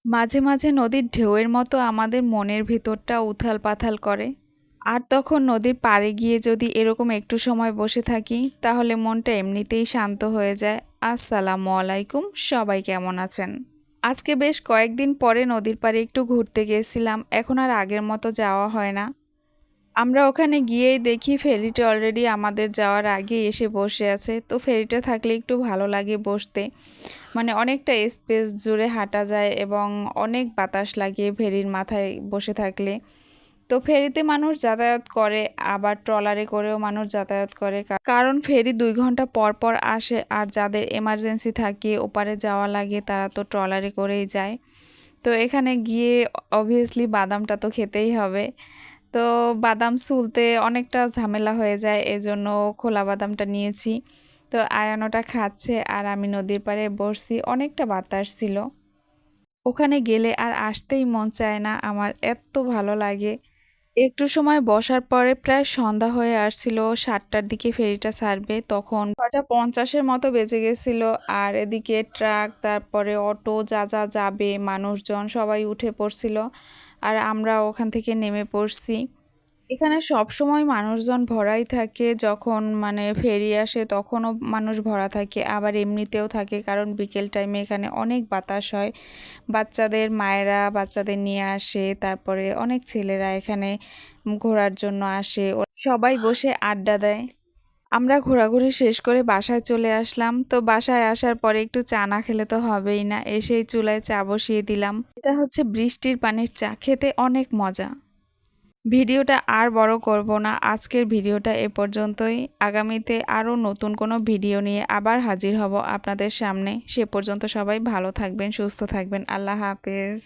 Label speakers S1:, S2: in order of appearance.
S1: মাঝে মাঝে নদীর ঢেউয়ের মতো আমাদের মনের ভিতরটা উথাল পাথাল করে। আর তখন নদীর পাড়ে গিয়ে যদি এরকম একটু সময় বসে থাকি তাহলে মনটা এমনিতেই শান্ত হয়ে যায়। আসসালামু আলাইকুম, সবাই কেমন আছেন? আজকে বেশ কয়েকদিন পরে নদীর পাড়ে একটু ঘুরতে গিয়েছিলাম, এখন আর আগের মতো যাওয়া হয় না। আমরা ওখানে গিয়েই দেখি ফেরিটা অলরেডি আমাদের যাওয়ার আগে এসে বসে আছে। তো ফেরিটা থাকলে একটু ভালো লাগে বসতে, মানে অনেকটা স্পেস জুড়ে হাঁটা যায় এবং অনেক বাতাস লাগে ফেরির মাথায় বসে থাকলে। তো ফেরিতে মানুষ যাতায়াত করে, আবার ট্রলারে করেও মানুষ যাতায়াত করে, কারণ ফেরি 2 ঘন্টা পর পর আসে। আর যাদের এমার্জেন্সি থাকে ওপারে যাওয়া লাগে তারা তো ট্রলারে করেই যায়। তো এখানে গিয়ে অবভিয়াসলি বাদামটা তো খেতেই হবে। তো বাদাম ছুলতে অনেকটা ঝামেলা হয়ে যায়, এজন্য খোলা বাদামটা নিয়েছি। তো আয়ান ওটা খাচ্ছে আর আমি নদীর পাড়ে বসছি, অনেকটা বাতাস ছিল। ওখানে গেলে আর আসতেই মন চায় না, আমার এত ভালো লাগে। একটু সময় বসার পরে প্রায় সন্ধ্যা হয়ে আসছিল, 7টার দিকে ফেরিটা ছাড়বে, তখন 6:50-এর মতো বেজে গেছিল। আর এদিকে ট্রাক, তারপরে অটো, যা যা যাবে মানুষজন সবাই উঠে পড়ছিল, আর আমরা ওখান থেকে নেমে পড়ছি। এখানে সব সময় মানুষজন ভরাই থাকে, যখন মানে ফেরি আসে তখনও মানুষ ভরা থাকে, আবার এমনিতেও থাকে, কারণ বিকেল টাইমে এখানে অনেক বাতাস হয়। বাচ্চাদের মায়েরা বাচ্চাদের নিয়ে আসে, তারপরে অনেক ছেলেরা এখানে ঘোরার জন্য আসে, সবাই বসে আড্ডা দেয়। আমরা ঘোরাঘুরি শেষ করে বাসায় চলে আসলাম। তো বাসায় আসার পরে একটু চা না খেলে তো হবেই না, এসেই চুলায় চা বসিয়ে দিলাম। এটা হচ্ছে বৃষ্টির পানির চা, খেতে অনেক মজা। ভিডিওটা আর বড় করব না, আজকের ভিডিওটা এ পর্যন্তই। আগামীতে আরও নতুন কোনো ভিডিও নিয়ে আবার হাজির হব আপনাদের সামনে। সে পর্যন্ত সবাই ভালো থাকবেন, সুস্থ থাকবেন। আল্লাহ হাফেজ।